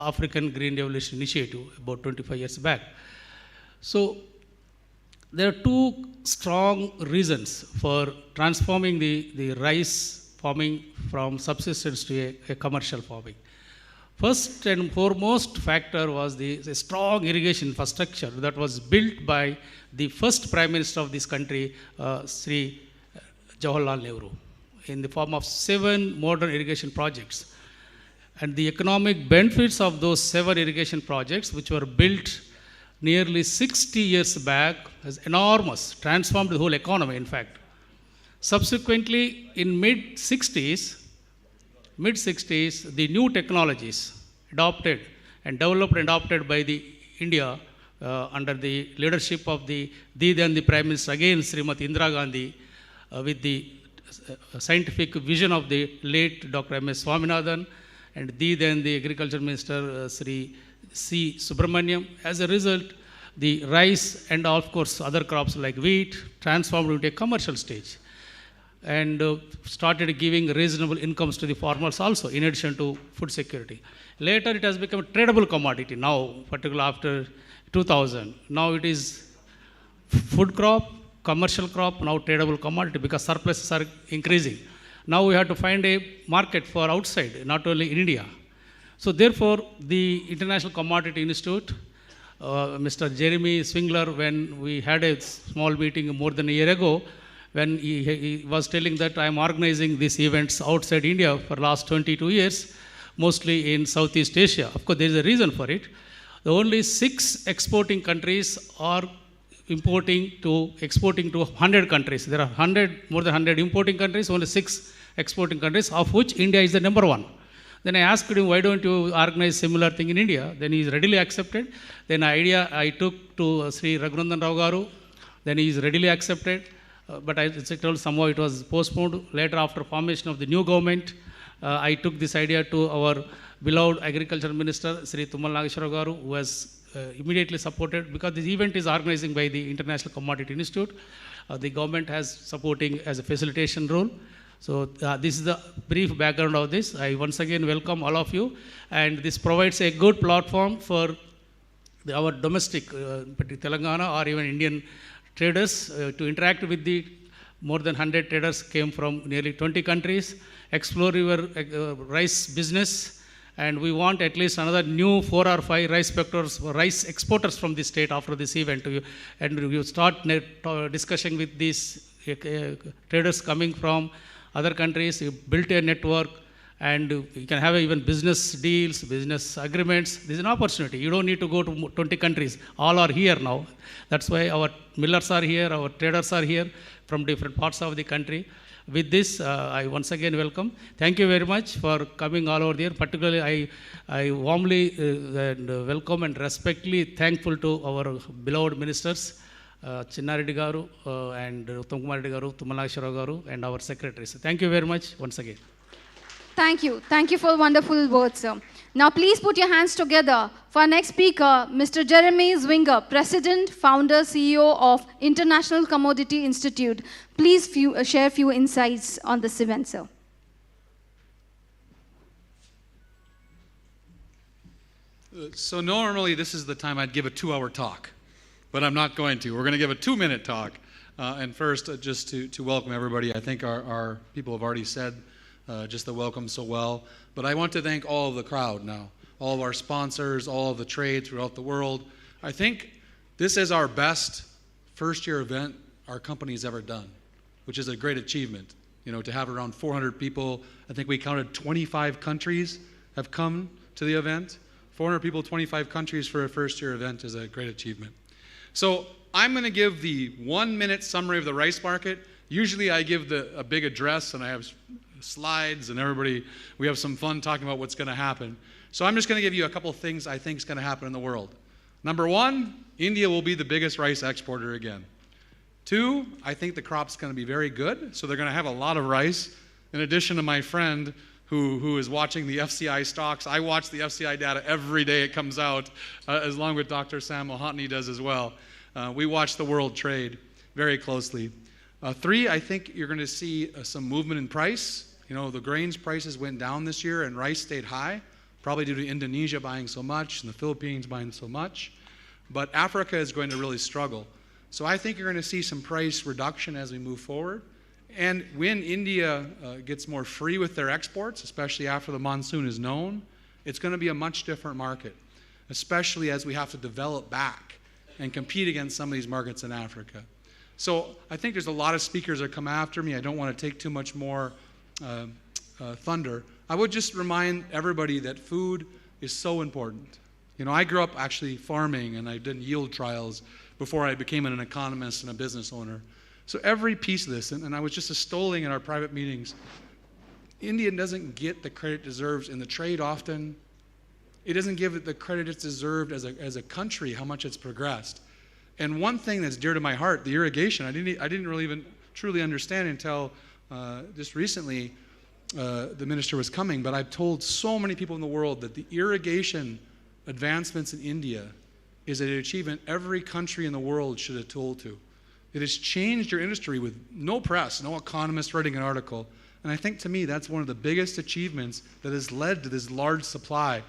African Green Revolution Initiative about 25 years back. So there are two strong reasons for transforming the rice farming from subsistence to a commercial farming. First and foremost factor was the strong irrigation infrastructure that was built by the first Prime Minister of this country, Sri Jawaharlal Nehru, in the form of 7 modern irrigation projects. And the economic benefits of those 7 irrigation projects, which were built nearly 60 years back, has enormous, transformed the whole economy, in fact. Subsequently, in mid-60s, the new technologies adopted and developed and adopted by the India under the leadership of the then the Prime Minister, again Srimati Indira Gandhi, with the scientific vision of the late Dr. M.S. Swaminathan, and then the Agriculture Minister, Sri C. Subramaniam. As a result, the rice and of course other crops like wheat transformed into a commercial stage and started giving reasonable incomes to the farmers also, in addition to food security. Later, it has become a tradable commodity now, particularly after 2000. Now it is food crop, commercial crop, now tradable commodity because surpluses are increasing. Now we have to find a market for outside, not only in India. So therefore, the International Commodity Institute, Mr. Jeremy Swingler, when we had a small meeting more than a year ago, when he was telling that I am organizing these events outside India for last 22 years, mostly in Southeast Asia. Of course, there is a reason for it. The only 6 exporting countries are exporting to 100 countries. There are more than 100 importing countries, only 6 exporting countries, of which India is the number 1. Then I asked him, why don't you organize similar thing in India? Then he is readily accepted. Then idea I took to Sri Raghunandan Rao Garu. Then he is readily accepted. But I told somehow it was postponed. Later, after formation of the new government, I took this idea to our beloved Agriculture Minister, Sri Thummala Garu, who has immediately supported, because this event is organized by the International Commodity Institute. The government has supporting as a facilitation role. So this is the brief background of this. I once again welcome all of you, and this provides a good platform for our domestic, Telangana or even Indian traders to interact with the more than 100 traders came from nearly 20 countries, explore your rice business, and we want at least another new 4 or 5 rice exporters from the state after this event. And you start discussion with these traders coming from other countries, you built a network, and you can have even business deals, business agreements. This is an opportunity. You don't need to go to 20 countries. All are here now. That's why our millers are here, our traders are here from different parts of the country. With this, I once again welcome. Thank you very much for coming all over there. Particularly, I warmly welcome and respectfully thankful to our beloved ministers, Chinna Reddy Garu and Uttam Reddy Garu, Thummala Garu, and our secretaries. Thank you very much once again. Thank you. Thank you for wonderful words, sir. Now, please put your hands together for our next speaker, Mr. Jeremy Zwinger, President, Founder, CEO of International Commodity Institute. Please share a few insights on this event, sir. So normally this is the time I'd give a 2-hour talk, but I'm not going to. We're going to give a 2-minute talk. And first, just to welcome everybody, I think our people have already said just the welcome so well. But I want to thank all of the crowd now, all of our sponsors, all of the trade throughout the world. I think this is our best first-year event our company's ever done, which is a great achievement. You know, to have around 400 people, I think we counted 25 countries have come to the event. 400 people, 25 countries for a first-year event is a great achievement. So I'm going to give the 1-minute summary of the rice market. Usually I give a big address and I have slides and we have some fun talking about what's going to happen. So I'm just going to give you a couple of things I think is going to happen in the world. Number 1, India will be the biggest rice exporter again. 2, I think the crop's going to be very good, so they're going to have a lot of rice. In addition to my friend who is watching the FCI stocks, I watch the FCI data every day it comes out, as long with Dr. Sam Mohanty does as well. We watch the world trade very closely. 3, I think you're going to see some movement in price. You know, the grains prices went down this year and rice stayed high. probably due to Indonesia buying so much and the Philippines buying so much. But Africa is going to really struggle. So I think you're going to see some price reduction as we move forward. And when India gets more free with their exports, especially after the monsoon is known, it's going to be a much different market, especially as we have to develop back and compete against some of these markets in Africa. So I think there's a lot of speakers that come after me. I don't want to take too much more thunder. I would just remind everybody that food is so important. You know, I grew up actually farming, and I did yield trials before I became an economist and a business owner. So every piece of this, and I was just extolling in our private meetings, India doesn't get the credit it deserves in the trade often. It doesn't give it the credit it's deserved as a country, how much it's progressed. And one thing that's dear to my heart, the irrigation, I didn't really even truly understand until just recently the minister was coming, but I've told so many people in the world that the irrigation advancements in India is an achievement every country in the world should have told to. It has changed your industry with no press, no economist writing an article. And I think to me that's one of the biggest achievements that has led to this large supply.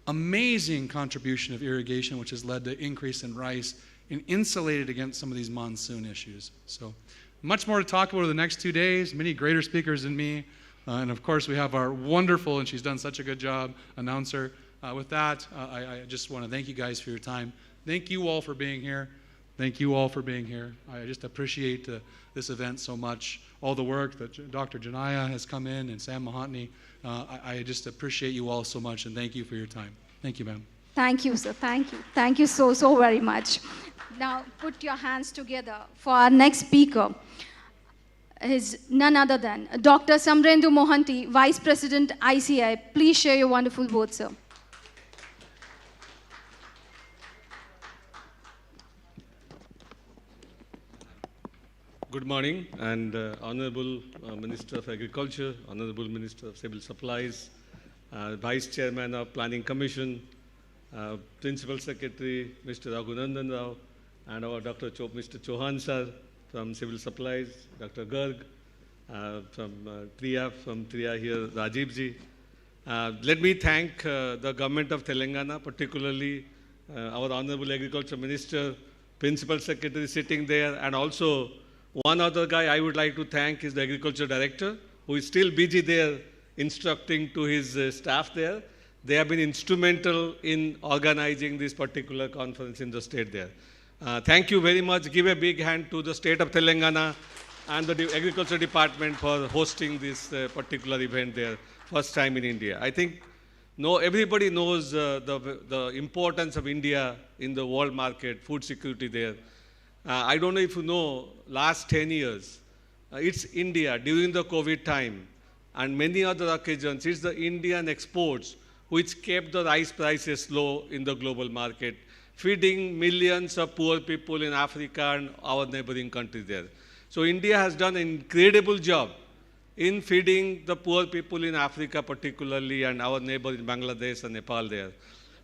Amazing contribution of irrigation, which has led to increase in rice and insulated against some of these monsoon issues. So much more to talk about over the next 2 days, many greater speakers than me. And of course we have our wonderful, and she's done such a good job, announcer. With that, I just want to thank you guys for your time. Thank you all for being here. Thank you all for being here. I just appreciate this event so much. All the work that Dr. Janaya has come in and Sam Mahotny. I just appreciate you all so much, and thank you for your time. Thank you, ma'am. Thank you, sir. Thank you. Thank you so very much. Now, put your hands together for our next speaker. Is none other than Dr. Samrendu Mohanty, Vice President, ICI. Please share your wonderful words, sir. Good morning, and Honorable Minister of Agriculture, Honorable Minister of Civil Supplies, Vice Chairman of Planning Commission, Principal Secretary Mr. Raghunandan Rao, and our Mr. Chauhan sir from Civil Supplies, Dr. Garg from TRIA here, Rajiv ji. Let me thank the government of Telangana, particularly our Honorable Agriculture Minister, Principal Secretary sitting there, and also one other guy I would like to thank is the Agriculture Director, who is still busy there instructing to his staff there. They have been instrumental in organizing this particular conference in the state there. Thank you very much. Give a big hand to the state of Telangana and the Agriculture Department for hosting this particular event there, first time in India. I think everybody knows the importance of India in the world market, food security there. I don't know if you know, last 10 years, it's India during the COVID time and many other occasions, it's the Indian exports which kept the rice prices low in the global market, feeding millions of poor people in Africa and our neighboring countries there. So India has done an incredible job in feeding the poor people in Africa particularly and our neighbor in Bangladesh and Nepal there.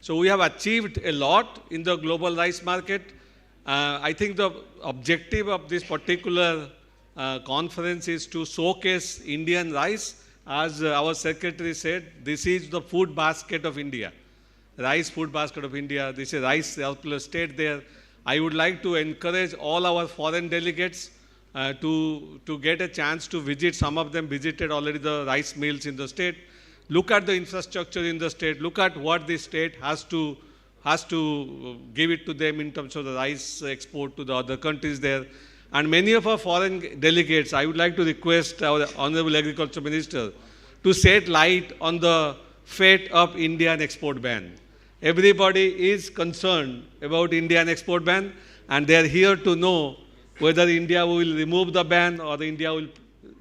So we have achieved a lot in the global rice market. I think the objective of this particular conference is to showcase Indian rice. As our secretary said, this is the food basket of India. Rice food basket of India. This is rice surplus state there. I would like to encourage all our foreign delegates to get a chance to visit. Some of them visited already the rice mills in the state. Look at the infrastructure in the state. Look at what the state has to give it to them in terms of the rice export to the other countries there. And many of our foreign delegates, I would like to request our Honorable Agriculture Minister to shed light on the fate of Indian export ban. Everybody is concerned about Indian export ban, and they are here to know whether India will remove the ban or India will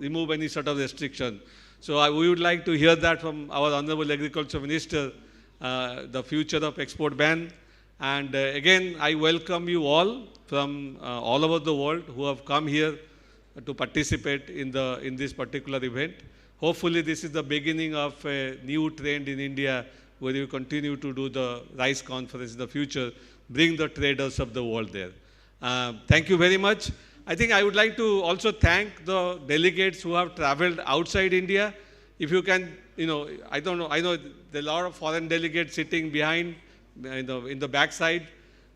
remove any sort of restriction. So we would like to hear that from our Honorable Agriculture Minister, the future of export ban. And again, I welcome you all from all over the world who have come here to participate in this particular event. Hopefully this is the beginning of a new trend in India where you continue to do the rice conference in the future, bring the traders of the world there. Thank you very much. I think I would like to also thank the delegates who have traveled outside India. If you can, I don't know, I know There are a lot of foreign delegates sitting behind in the backside.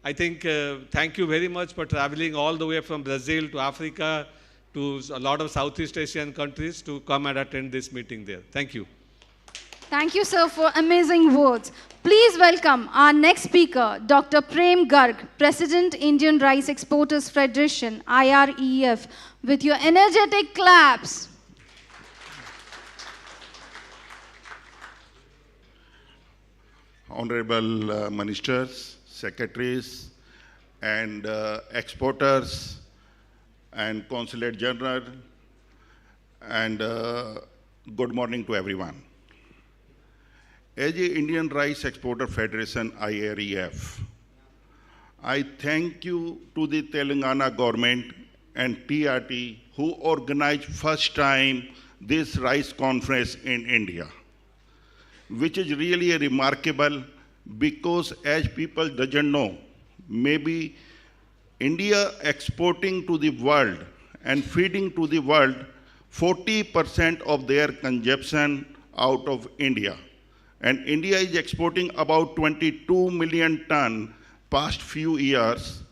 I think thank you very much for traveling all the way from Brazil to Africa to a lot of Southeast Asian countries to come and attend this meeting there. Thank you. Thank you, sir, for amazing words. Please welcome our next speaker, Dr. Prem Garg, President, Indian Rice Exporters Federation, IREF, with your energetic claps. Honorable ministers, secretaries, and exporters, and consulate general, and good morning to everyone. As a Indian Rice Exporter Federation, IREF, I thank you to the Telangana government and TRT who organized first time this rice conference in India, which is really remarkable because as people doesn't know, maybe India exporting to the world and feeding to the world 40% of their consumption out of India. And India is exporting about 22 million ton past few years.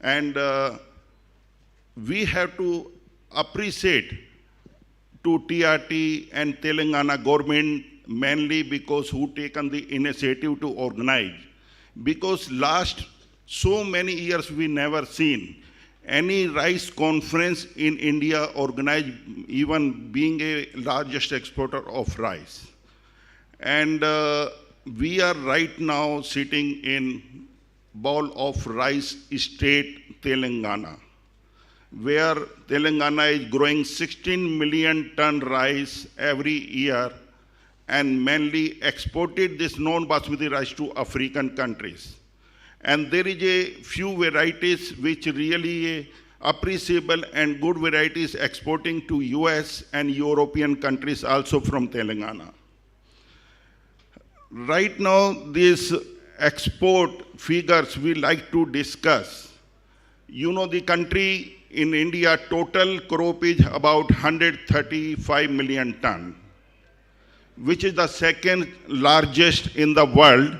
And we have to appreciate to TRT and Telangana government mainly because who taken the initiative to organize. Because last so many years we never seen any rice conference in India organized, even being a largest exporter of rice. And we are right now sitting in bowl of rice state Telangana, where Telangana is growing 16 million ton rice every year and mainly exported this non-basmati rice to African countries. And there is a few varieties which really appreciable and good varieties exporting to US and European countries also from Telangana. Right now, these export figures we like to discuss. You know, the country in India, total crop is about 135 million ton, which is the second largest in the world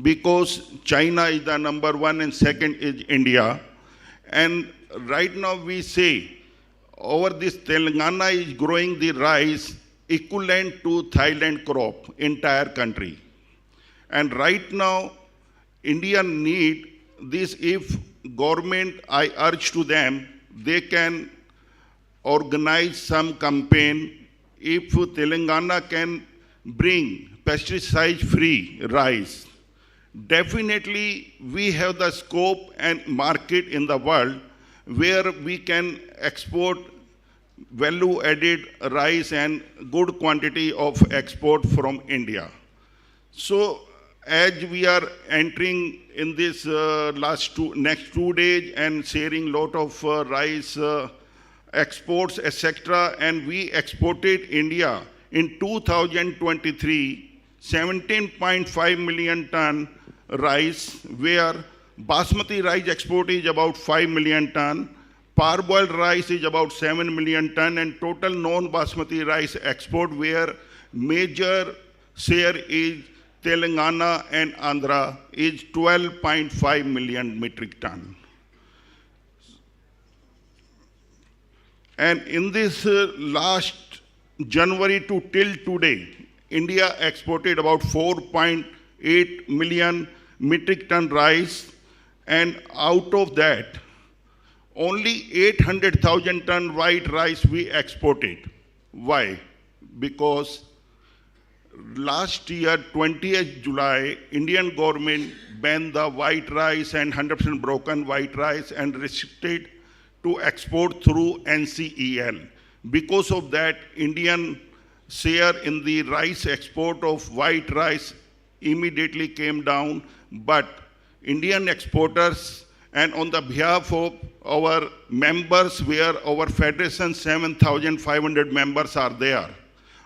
because China is the number one and second is India. And right now we say, over this Telangana is growing the rice equivalent to Thailand crop, entire country. And right now, India need this. If government, I urge to them, they can organize some campaign. If Telangana can bring pesticide-free rice, definitely we have the scope and market in the world where we can export value-added rice and good quantity of export from India. So, as we are entering in this next 2 days and sharing lot of rice exports, etc., and we exported India in 2023 17.5 million ton rice, where basmati rice export is about 5 million ton, parboiled rice is about 7 million ton, and total non-basmati rice export where major share is Telangana and Andhra is 12.5 million metric ton. And in this last January to till today, India exported about 4.8 million metric ton rice, and out of that, only 800,000 ton white rice we exported. Why? Because last year, 20th July, Indian government banned the white rice and 100% broken white rice and restricted to export through NCEL. Because of that, Indian share in the rice export of white rice immediately came down, but Indian exporters and on the behalf of our members, where our federation 7,500 members are there,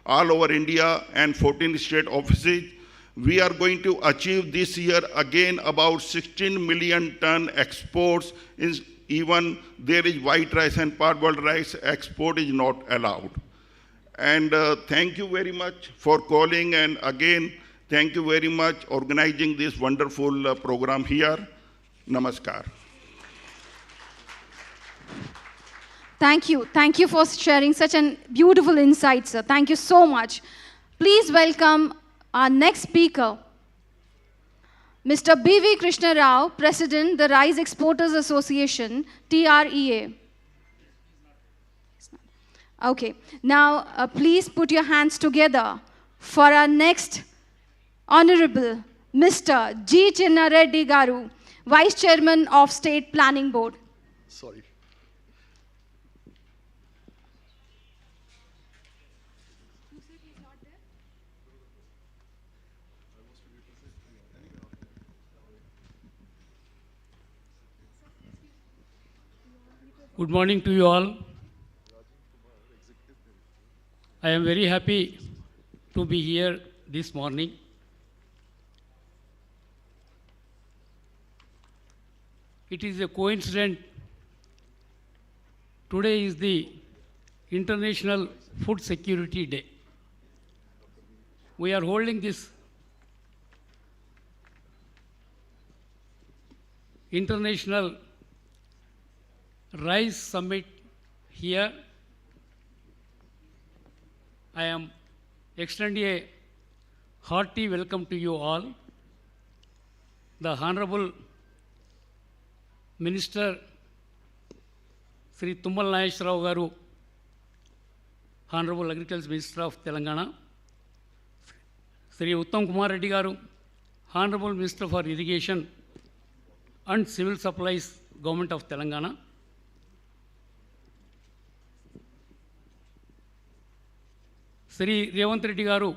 all over India and 14 state offices, we are going to achieve this year again about 16 million ton exports. Even there is white rice and parboiled rice export is not allowed. And thank you very much for calling, and again Thank you very much organizing this wonderful program here. Namaskar. Thank you. Thank you for sharing such an beautiful insight, sir. Thank you so much. Please welcome our next speaker, Mr. B.V. Krishna Rao, President, the Rice Exporters Association, TREA. Okay, now please put your hands together for our next Honorable Mr. G. Chinna Reddy Garu, Vice Chairman of State Planning Board. Sorry. Good morning to you all. I am very happy to be here this morning. It is a coincidence. Today is the International Food Security Day. We are holding this International Rice Summit here. I am extending a hearty welcome to you all. The Honorable Minister Sri Thummala Garu, Honorable Agriculture Minister of Telangana, Sri Uttam Reddy Garu, Honorable Minister for Irrigation and Civil Supplies, Government of Telangana, Sri Revanth Reddy Garu,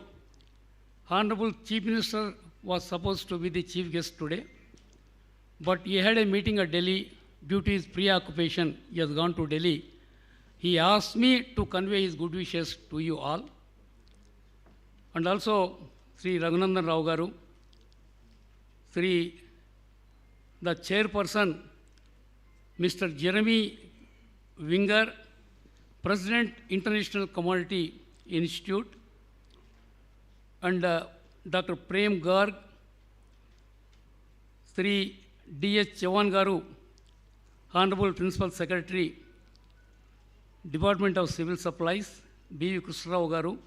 Honorable Chief Minister was supposed to be the chief guest today, but he had a meeting at Delhi due to his preoccupation. He has gone to Delhi. He asked me to convey his good wishes to you all. And also Sri Raghunandan Rao Garu, Sri the Chairperson, Mr. Jeremy Winger, President, International Commodity Institute, and Dr. Prem Garg, Sri D.H. Chavan Garu, Honorable Principal Secretary, Department of Civil Supplies, B.V. Krishna Rao Garu,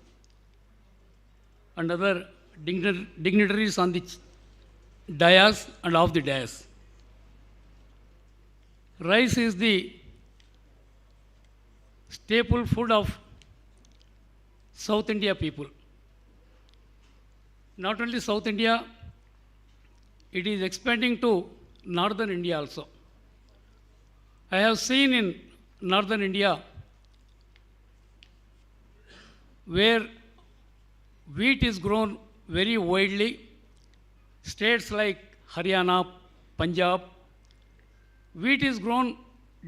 and other dignitaries on the dais and off the dais. Rice is the staple food of South India people. Not only South India, it is expanding to Northern India also. I have seen in Northern India where wheat is grown very widely. States like Haryana, Punjab, wheat is grown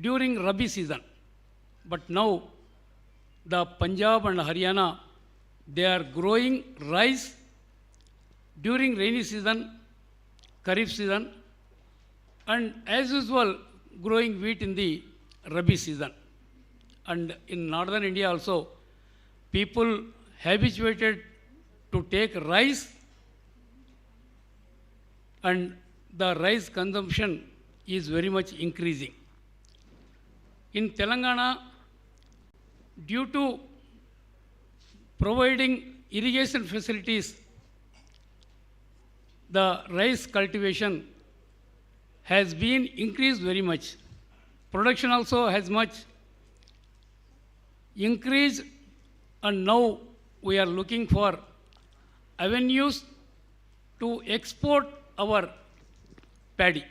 during Rabi season. But now the Punjab and Haryana, they are growing rice during rainy season, Kharif season, and as usual growing wheat in the Rabi season. And in Northern India also, people habituated to take rice, and the rice consumption is very much increasing. In Telangana, due to providing irrigation facilities, the rice cultivation has been increased very much. Production also has much increased, and now we are looking for avenues to export our paddy.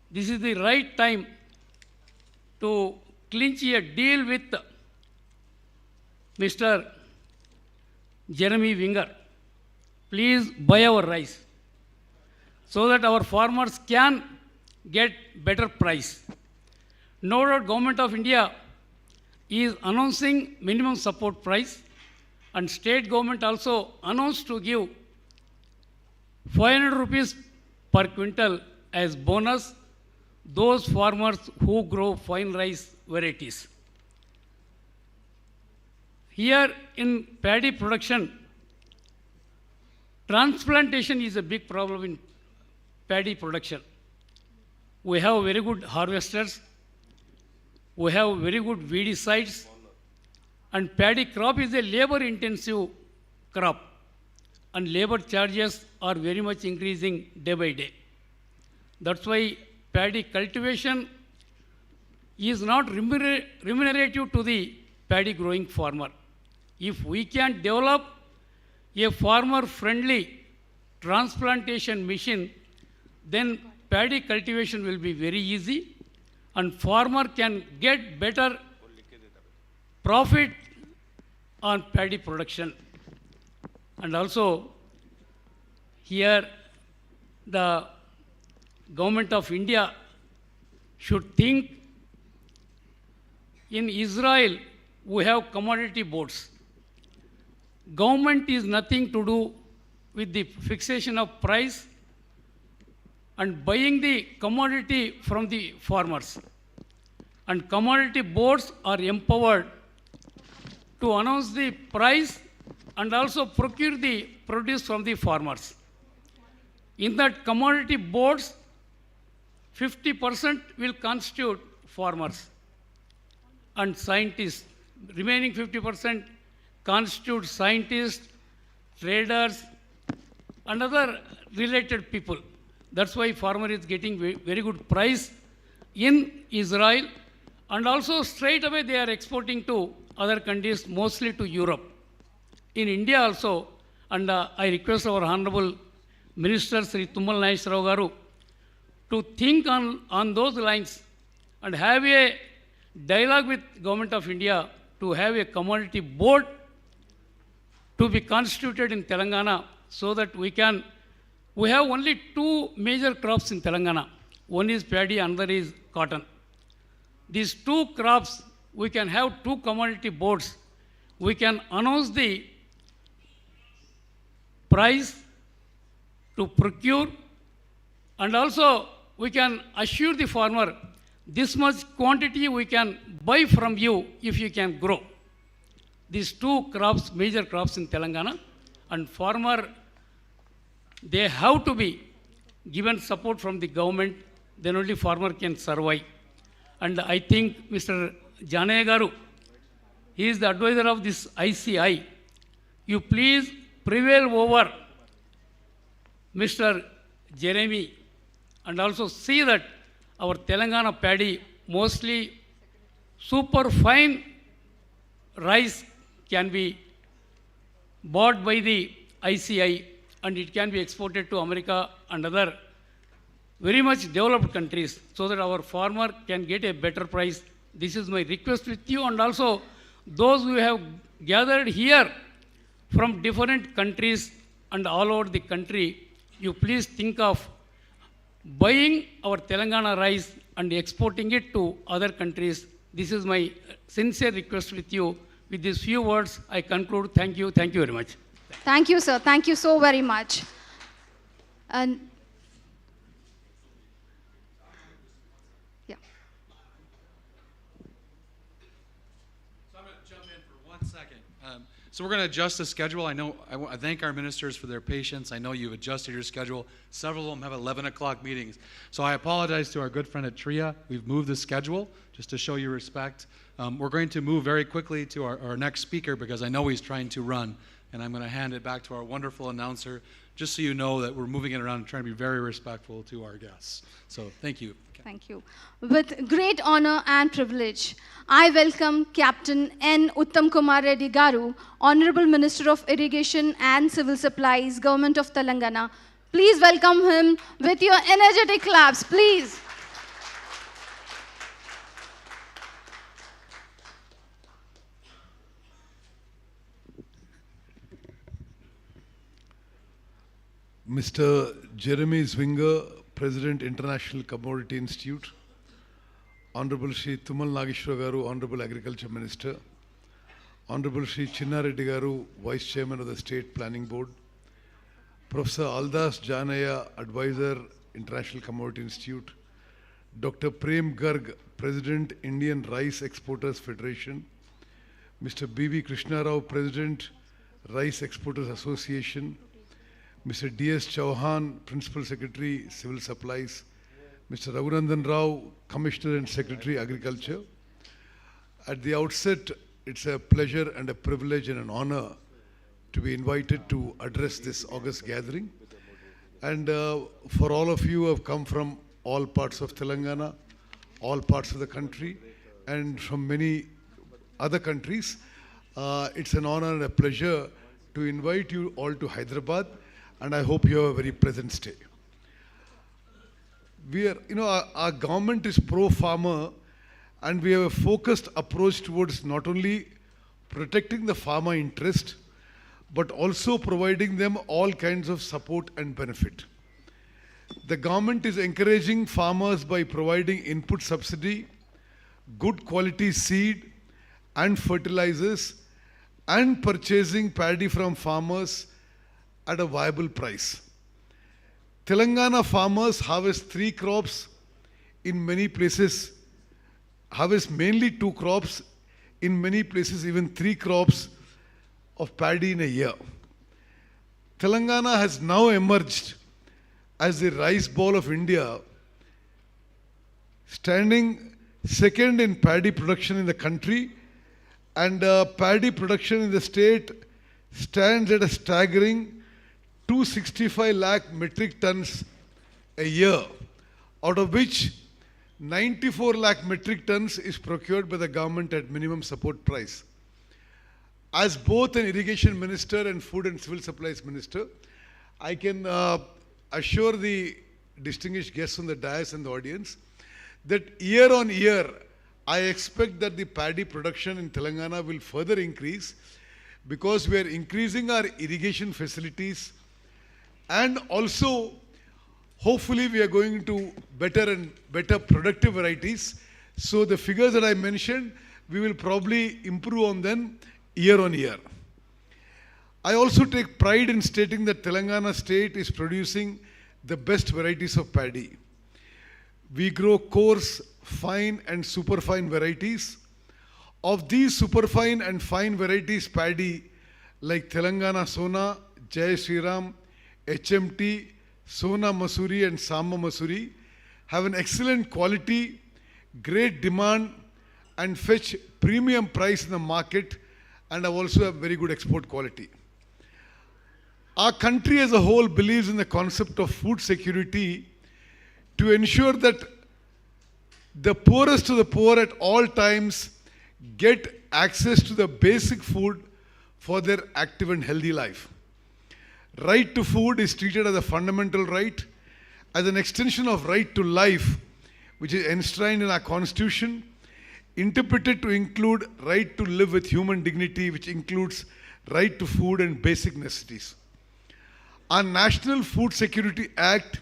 This is the right time to clinch a deal with Mr. Jeremy Winger. Please buy our rice so that our farmers can get better price. No doubt Government of India is announcing minimum support price, and state government also announced to give 500 rupees per quintal as bonus those farmers who grow fine rice varieties. Here in paddy production, Transplantation is a big problem in paddy production. We have very good harvesters, we have very good weedicides, and paddy crop is a labor-intensive crop, and labor charges are very much increasing day by day. That's why paddy cultivation is not remunerative to the paddy growing farmer. If we can develop a farmer-friendly transplantation machine, then paddy cultivation will be very easy and farmer can get better profit on paddy production. And also here the government of India should think. In Israel we have commodity boards. Government is nothing to do with the fixation of price and buying the commodity from the farmers. And commodity boards are empowered to announce the price and also procure the produce from the farmers. In that commodity boards, 50% will constitute farmers and scientists. Remaining 50% constitute scientists, traders, and other related people. That's why farmer is getting very good price in Israel, and also straight away they are exporting to other countries, mostly to Europe. In India also, and I request our Honorable Minister Sri Thummala garu to think on those lines and have a dialogue with Government of India to have a commodity board to be constituted in Telangana so that we have only two major crops in Telangana. One is paddy, another is cotton. These two crops, we can have two commodity boards. We can announce the price to procure, and also we can assure the farmer this much quantity we can buy from you if you can grow. These two crops, major crops in Telangana, and farmer, they have to be given support from the government, then only farmer can survive. And I think Mr. Janaya garu, he is the advisor of this ICI. You please prevail over Mr. Jeremy and also see that our Telangana paddy, mostly super fine rice can be bought by the ICI and it can be exported to America and other very much developed countries so that our farmer can get a better price. This is my request with you, and also those who have gathered here from different countries and all over the country, you please think of buying our Telangana rice and exporting it to other countries. This is my sincere request with you. With these few words, I conclude. Thank you. Thank you very much. Thank you, sir. Thank you so very much. And yeah. So I'm going to jump in for 1 second. So we're going to adjust the schedule. I thank our ministers for their patience. I know you've adjusted your schedule. Several of them have 11 o'clock meetings. So I apologize to our good friend at TRIA. We've moved the schedule just to show you respect. We're going to move very quickly to our next speaker because I know he's trying to run. And I'm going to hand it back to our wonderful announcer just so you know that we're moving it around and trying to be very respectful to our guests. So thank you. Thank you. With great honor and privilege, I welcome Captain N. Uttam Kumar Reddy Garu, Honorable Minister of Irrigation and Civil Supplies, Government of Telangana. Please welcome him with your energetic claps, please. Mr. Jeremy Zwinger, President, International Commodity Institute, Honorable Shri Thummala Garu, Honorable Agriculture Minister, Honorable Shri Chinna Reddy Garu, Vice Chairman of the State Planning Board, Professor Aldas Janaya, Advisor, International Commodity Institute, Dr. Prem Garg, President, Indian Rice Exporters Federation, Mr. B.V. Krishna Rao, President, Rice Exporters Association, Mr. D.S. Chauhan, Principal Secretary, Civil Supplies, Mr. Raghunandan Rao, Commissioner and Secretary, Agriculture. At the outset, it's a pleasure and a privilege and an honor to be invited to address this August gathering. And for all of you who have come from all parts of Telangana, all parts of the country, and from many other countries, it's an honor and a pleasure to invite you all to Hyderabad, and I hope you have a very pleasant stay. We are, our government is pro-farmer, and we have a focused approach towards not only protecting the farmer interest, but also providing them all kinds of support and benefit. The government is encouraging farmers by providing input subsidy, good quality seed and fertilizers, and purchasing paddy from farmers at a viable price. Telangana farmers harvest 3 crops, in many places harvest mainly 2 crops, in many places even 3 crops of paddy in a year. Telangana has now emerged as the rice bowl of India, standing second in paddy production in the country, and paddy production in the state stands at a staggering 265 lakh metric tons a year, out of which 94 lakh metric tons is procured by the government at minimum support price. As both an irrigation minister and food and civil supplies minister, I can assure the distinguished guests on the dais and the audience that year on year, I expect that the paddy production in Telangana will further increase, because we are increasing our irrigation facilities, and also hopefully we are going to better and better productive varieties. So the figures that I mentioned, we will probably improve on them year on year. I also take pride in stating that Telangana state is producing the best varieties of paddy. We grow coarse, fine and superfine varieties. Of these superfine and fine varieties paddy, like Telangana Sona, Jai Shri Ram, HMT, Sona Masuri and Samba Masuri, have an excellent quality, great demand, and fetch premium price in the market, and have also have very good export quality. Our country as a whole believes in the concept of food security to ensure that the poorest of the poor at all times get access to the basic food for their active and healthy life. Right to food is treated as a fundamental right, as an extension of right to life, which is enshrined in our constitution, interpreted to include right to live with human dignity, which includes right to food and basic necessities. Our National Food Security Act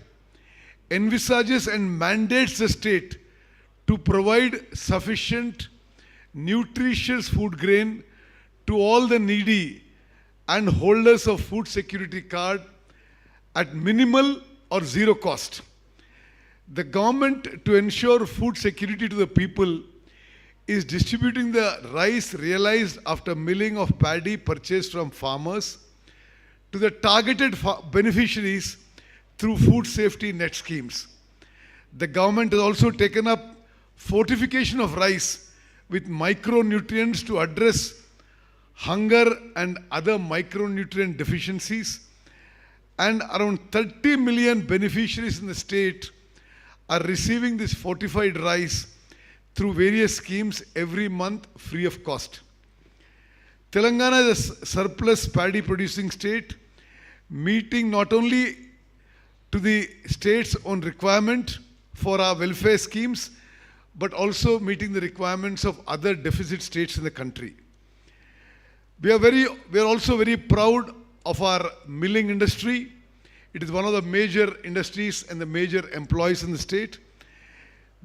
envisages and mandates the state to provide sufficient nutritious food grain to all the needy and holders of food security card at minimal or zero cost. The government, to ensure food security to the people, is distributing the rice realized after milling of paddy purchased from farmers to the targeted beneficiaries through food safety net schemes. The government has also taken up fortification of rice with micronutrients to address hunger and other micronutrient deficiencies, and around 30 million beneficiaries in the state are receiving this fortified rice through various schemes every month free of cost. Telangana is a surplus paddy producing state, meeting not only to the state's own requirement for our welfare schemes, but also meeting the requirements of other deficit states in the country. We are also very proud of our milling industry. It is one of the major industries and the major employees in the state.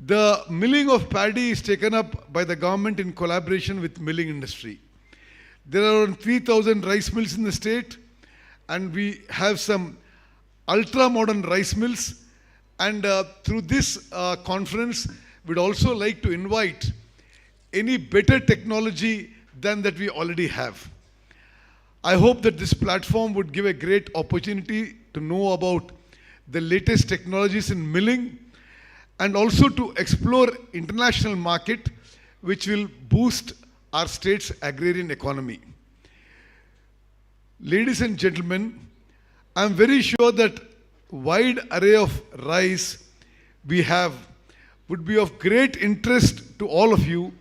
The milling of paddy is taken up by the government in collaboration with milling industry. There are around 3,000 rice mills in the state, and we have some ultra-modern rice mills. And through this conference, we'd also like to invite any better technology than that we already have. I hope that this platform would give a great opportunity to know about the latest technologies in milling, and also to explore international market which will boost our state's agrarian economy. Ladies and gentlemen, I am very sure that wide array of rice we have would be of great interest to all of you,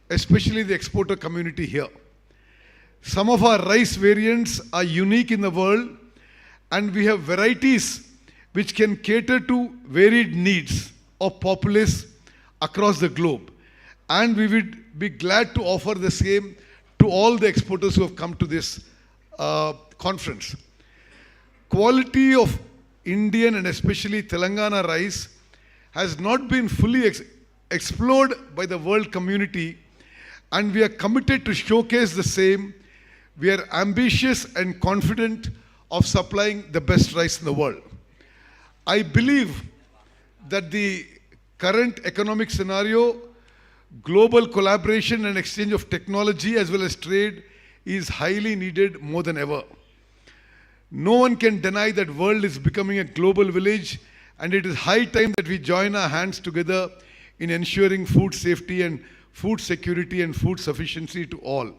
especially the exporter community here. Some of our rice variants are unique in the world, and we have varieties which can cater to varied needs of populace across the globe. And we would be glad to offer the same to all the exporters who have come to this conference. Quality of Indian and especially Telangana rice has not been fully explored by the world community, and we are committed to showcase the same. We are ambitious and confident of supplying the best rice in the world. I believe that the current economic scenario, global collaboration and exchange of technology as well as trade is highly needed more than ever. No one can deny that world is becoming a global village, and it is high time that we join our hands together in ensuring food safety and food security and food sufficiency to all.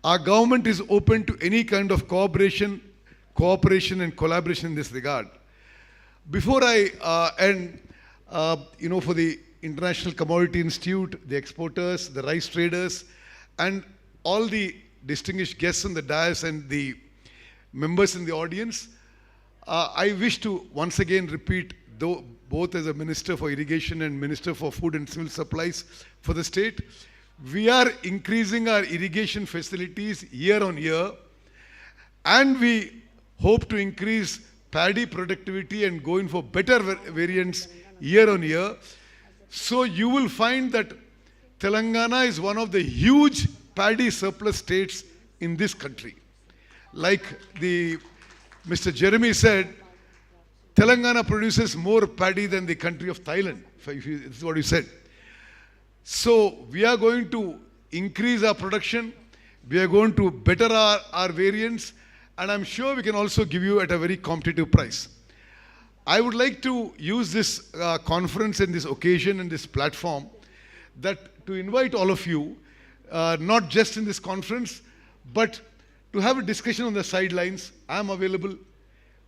Our government is open to any kind of cooperation and collaboration in this regard. Before I end, for the International Commodity Institute, the exporters, the rice traders, and all the distinguished guests on the dais and the members in the audience, I wish to once again repeat, both as a Minister for Irrigation and Minister for Food and Civil Supplies for the state, we are increasing our irrigation facilities year on year, and we hope to increase paddy productivity and going for better variants year on year. So you will find that Telangana is one of the huge paddy surplus states in this country. Like Mr. Jeremy said, Telangana produces more paddy than the country of Thailand. This is what he said. So we are going to increase our production. We are going to better our variants, and I'm sure we can also give you at a very competitive price. I would like to use this conference and this occasion and this platform to invite all of you, not just in this conference, but to have a discussion on the sidelines. I am available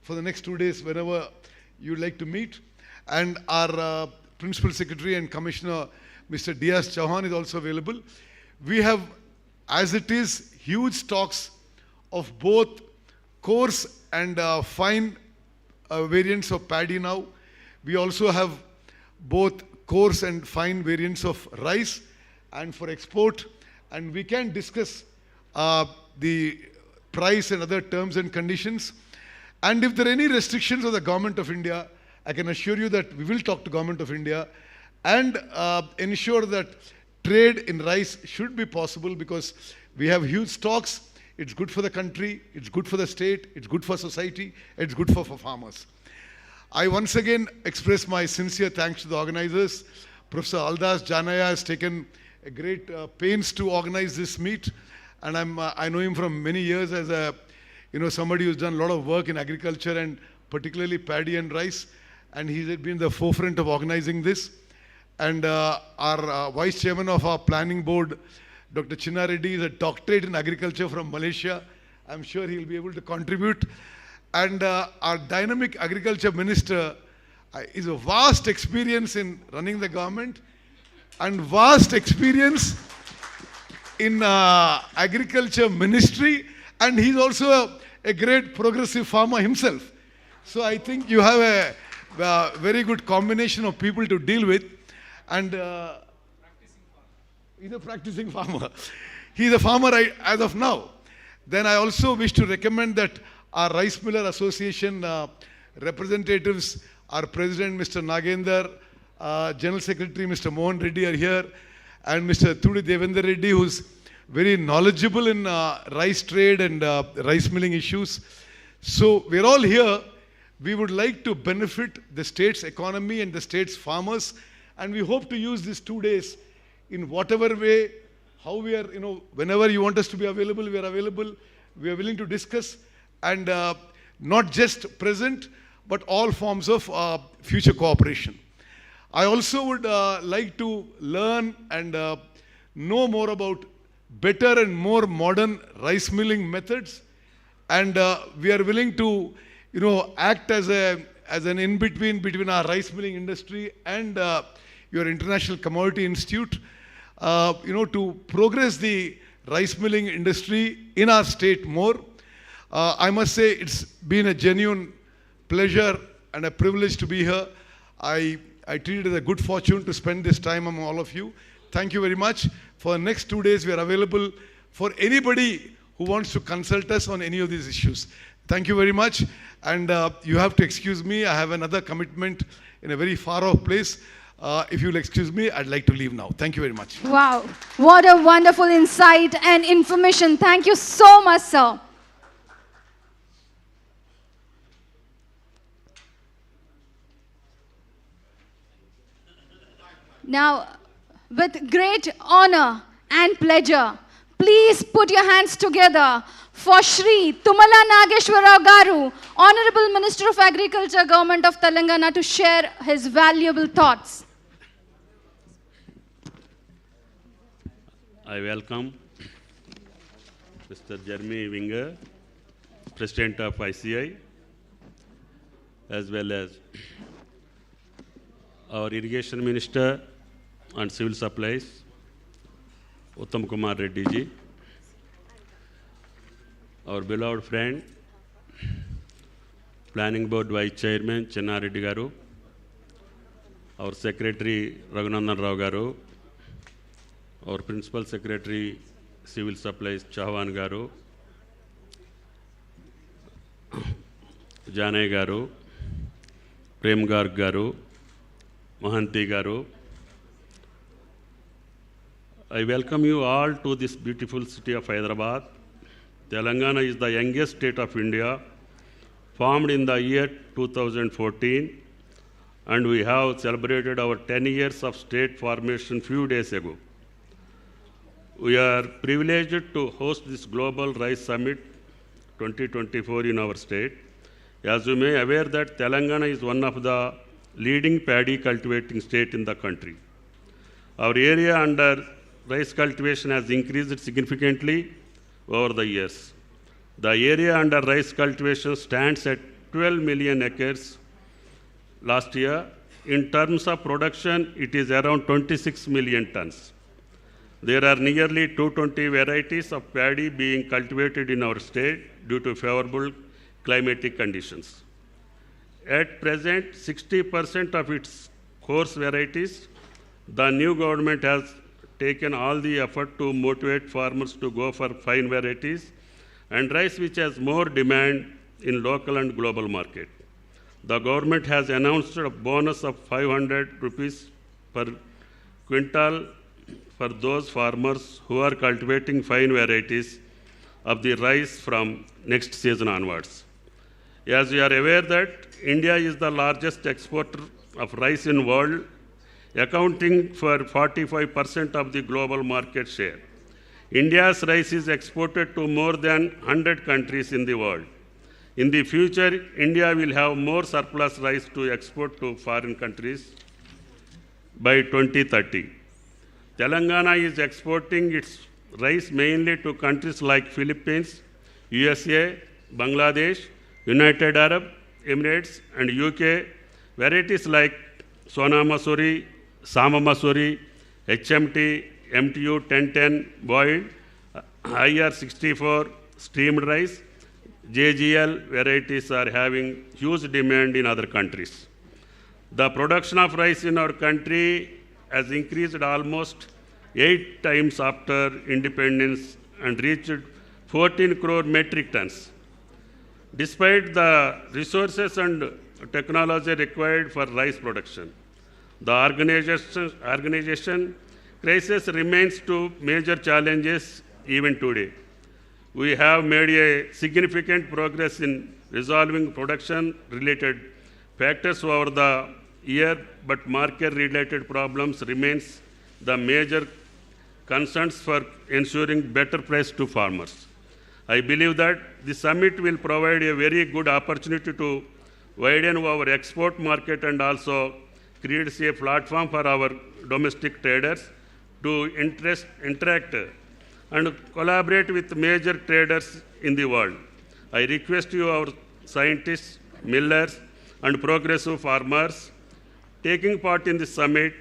for the next 2 days whenever you'd like to meet. And our Principal Secretary and Commissioner, Mr. Diaz Chauhan, is also available. We have, as it is, huge stocks of both coarse and fine variants of paddy now. We also have both coarse and fine variants of rice and for export. And we can discuss the price and other terms and conditions. And if there are any restrictions of the Government of India, I can assure you that we will talk to Government of India and ensure that trade in rice should be possible, because we have huge stocks. It's good for the country, it's good for the state, it's good for society, it's good for farmers. I once again express my sincere thanks to the organizers. Professor Aldas Janaya has taken a great pains to organize this meet, and I know him from many years as somebody who's done a lot of work in agriculture and particularly paddy and rice, and he's been the forefront of organizing this. And our Vice Chairman of our Planning Board, Dr. Chinna Reddy, is a doctorate in agriculture from Malaysia. I'm sure he'll be able to contribute. And our dynamic agriculture minister is a vast experience in running the government and vast experience in agriculture ministry, and he's also a great progressive farmer himself. So I think you have a very good combination of people to deal with. And he's a practicing farmer. He's a farmer as of now. Then I also wish to recommend that our Rice Miller Association representatives, our President Mr. Nagender, General Secretary Mr. Mohan Reddy are here, and Mr. Thudi Devendra Reddy, who's very knowledgeable in rice trade and rice milling issues. So we're all here. We would like to benefit the state's economy and the state's farmers, and we hope to use these 2 days in whatever way, how we are, whenever you want us to be available, we are available. We are willing to discuss. And not just present, but all forms of future cooperation. I also would like to learn and know more about better and more modern rice milling methods, and we are willing to, act as an in-between between our rice milling industry and your International Commodity Institute, to progress the rice milling industry in our state more. I must say it's been a genuine pleasure and a privilege to be here. I treat it as a good fortune to spend this time among all of you. Thank you very much. For the next 2 days, we are available for anybody who wants to consult us on any of these issues. Thank you very much. And you have to excuse me. I have another commitment in a very far off place. If you'll excuse me, I'd like to leave now. Thank you very much. Wow, what a wonderful insight and information. Thank you so much, sir. Now, with great honor and pleasure, please put your hands together for Shri Thummala Nageshwara Garu, Honorable Minister of Agriculture, Government of Telangana, to share his valuable thoughts. I welcome Mr. Jeremy Winger, President of ICI, as well as our Irrigation Minister and Civil Supplies, Uttam Kumar Reddy ji, our beloved friend, Planning Board Vice Chairman Chenna Reddy Garu, our Secretary Raghunandan Rao Garu, our Principal Secretary Civil Supplies Chauhan Garu, Janay Garu, Prem Garg Garu, Mohanty Garu. I welcome you all to this beautiful city of Hyderabad. Telangana is the youngest state of India, formed in the year 2014, and we have celebrated our 10 years of state formation few days ago. We are privileged to host this Global Rice Summit 2024 in our state. As you may be aware that Telangana is one of the leading paddy cultivating state in the country. Our area under rice cultivation has increased significantly over the years. The area under rice cultivation stands at 12 million acres last year. In terms of production, it is around 26 million tons. There are nearly 220 varieties of paddy being cultivated in our state due to favorable climatic conditions. At present, 60% of its coarse varieties, the new government has taken all the effort to motivate farmers to go for fine varieties and rice which has more demand in local and global market. The government has announced a bonus of 500 rupees per quintal for those farmers who are cultivating fine varieties of the rice from next season onwards. As you are aware that India is the largest exporter of rice in the world, accounting for 45% of the global market share. India's rice is exported to more than 100 countries in the world. In the future, India will have more surplus rice to export to foreign countries by 2030. Telangana is exporting its rice mainly to countries like Philippines, USA, Bangladesh, United Arab Emirates, and UK. Varieties like Sona Masuri, Sama Masuri, HMT, MTU 1010 boiled, IR64 steamed rice, JGL varieties are having huge demand in other countries. The production of rice in our country has increased almost 8 times after independence and reached 14 crore metric tons. Despite the resources and technology required for rice production, the organization crisis remains two major challenges even today. We have made a significant progress in resolving production-related factors over the year, but market-related problems remains the major concerns for ensuring better price to farmers. I believe that the summit will provide a very good opportunity to widen our export market and also creates a platform for our domestic traders to interact and collaborate with major traders in the world. I request you, our scientists, millers, and progressive farmers taking part in this summit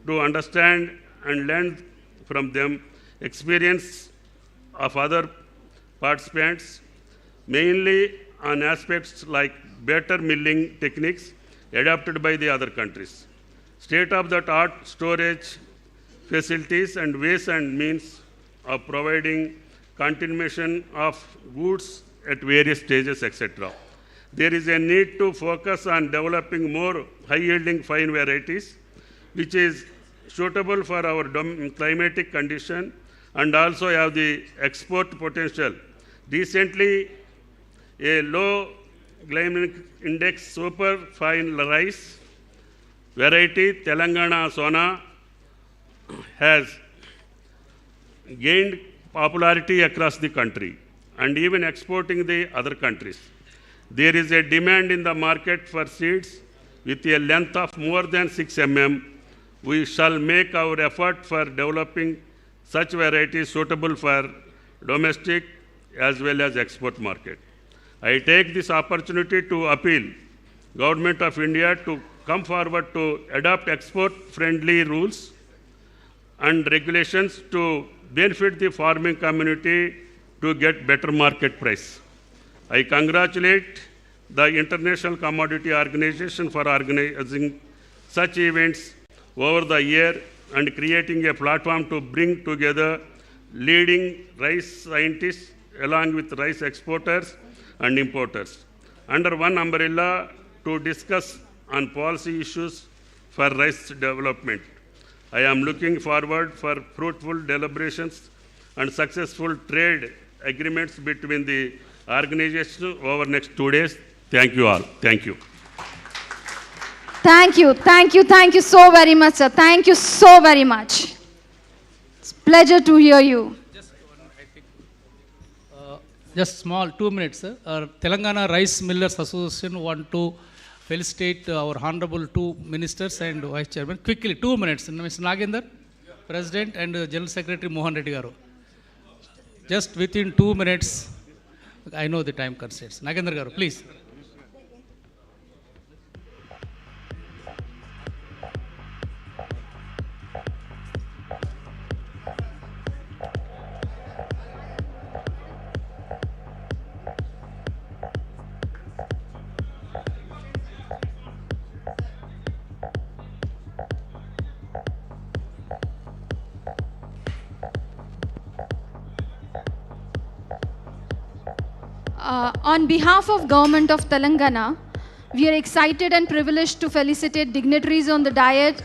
to understand and learn from them experience of other participants, mainly on aspects like better milling techniques adopted by the other countries, state-of-the-art storage facilities and ways and means of providing continuation of goods at various stages, etc. There is a need to focus on developing more high-yielding fine varieties, which is suitable for our climatic condition and also have the export potential. Recently, a low glycemic index super fine rice variety, Telangana Sona, has gained popularity across the country and even exporting the other countries. There is a demand in the market for seeds with a length of more than 6 mm. We shall make our effort for developing such varieties suitable for domestic as well as export market. I take this opportunity to appeal Government of India to come forward to adopt export-friendly rules and regulations to benefit the farming community to get better market price. I congratulate the International Commodity Organization for organizing such events over the year and creating a platform to bring together leading rice scientists along with rice exporters and importers under one umbrella to discuss on policy issues for rice development. I am looking forward for fruitful deliberations and successful trade agreements between the organizations over next 2 days. Thank you all. Thank you. Thank you, thank you, thank you so very much, sir. Thank you so very much. It's a pleasure to hear you. Just small, 2 minutes, sir. Telangana Rice Millers Association want to felicitate our honorable two ministers and vice chairman. Quickly, 2 minutes. Mr. Nagendar, President, and General Secretary Mohan Reddy Garu. Just within 2 minutes, I know the time constraints. Nagendar Garu, please. On behalf of Government of Telangana, we are excited and privileged to felicitate dignitaries on the diet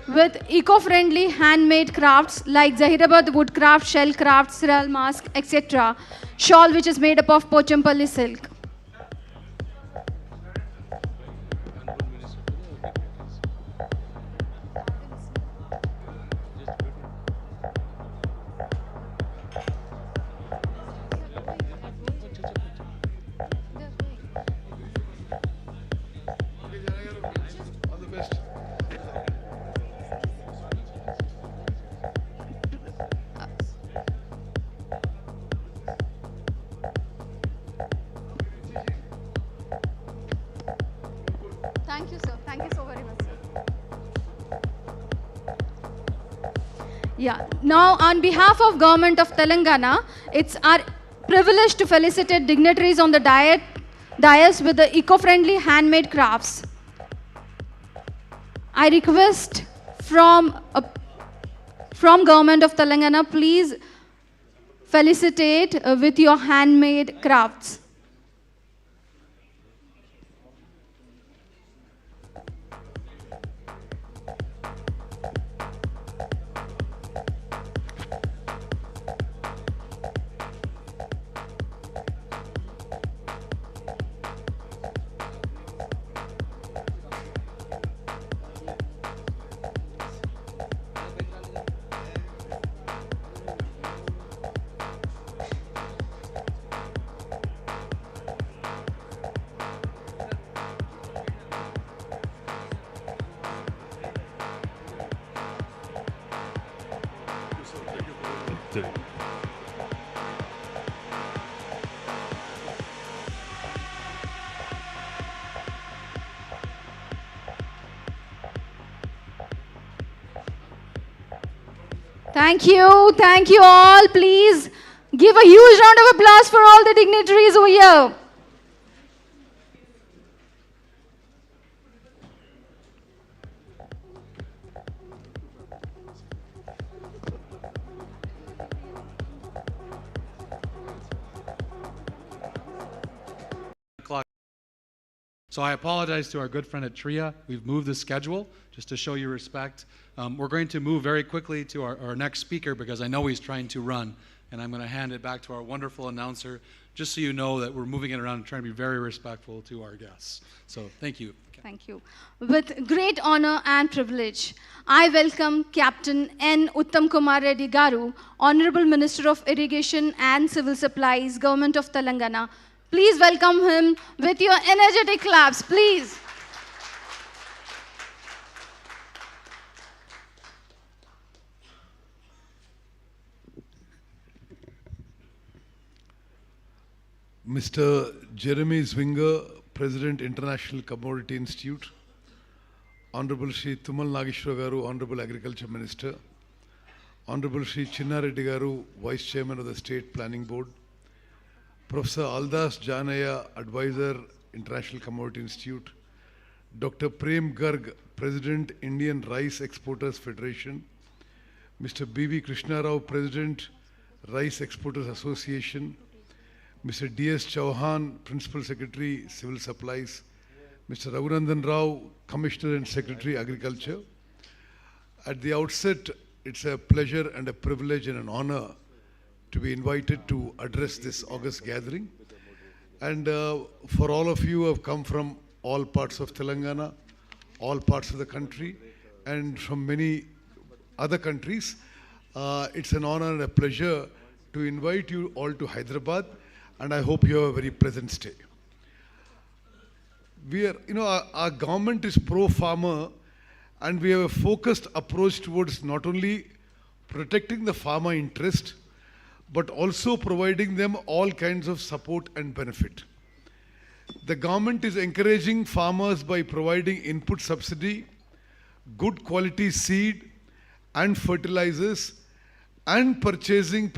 with eco-friendly handmade crafts like Zahirabad woodcraft, shell craft, cereal mask, etc. Shawl which is made up of Pochampalli silk. Thank you, sir. Thank you so very much, sir. Yeah. Now, on behalf of Government of Telangana, it's our privilege to felicitate dignitaries on the dais with the eco-friendly handmade crafts. I request from Government of Telangana, please felicitate with your handmade crafts. Namaste. Thank you all. Please give a huge round of applause for all the dignitaries over here. So I apologize to our good friend at TRIA. We've moved the schedule just to show you respect. We're going to move very quickly to our next speaker because I know he's trying to run, and I'm going to hand it back to our wonderful announcer just so you know that we're moving it around and trying to be very respectful to our guests. So thank you. Thank you. With great honor and privilege, I welcome Captain N. Uttam Kumar Reddy Garu, Honorable Minister of Irrigation and Civil Supplies, Government of Telangana. Please welcome him with your energetic claps, please. Mr. Jeremy Zwinger, President, International Commodity Institute, Honorable Shri Thummala Garu, Honorable Agriculture Minister, Honorable Shri Chinna Reddy Garu, Vice Chairman of the State Planning Board, Professor Aldas Janaya, Advisor, International Commodity Institute, Dr. Prem Garg, President, Indian Rice Exporters Federation, Mr. B.V. Krishna Rao, President, Rice Exporters Association, Mr. D.S. Chauhan, Principal Secretary, Civil Supplies, Mr. Raghunandan Rao, Commissioner and Secretary, Agriculture. At the outset, it's a pleasure and a privilege and an honor to be invited to address this August gathering. And for all of you who have come from all parts of Telangana, all parts of the country, and from many other countries, it's an honor and a pleasure to invite you all to Hyderabad, and I hope you have a very pleasant stay. We are, our government is pro-farmer, and we have a focused approach towards not only protecting the farmer interest, but also providing them all kinds of support and benefit. The government is encouraging farmers by providing input subsidy, good quality seed and fertilizers, and purchasing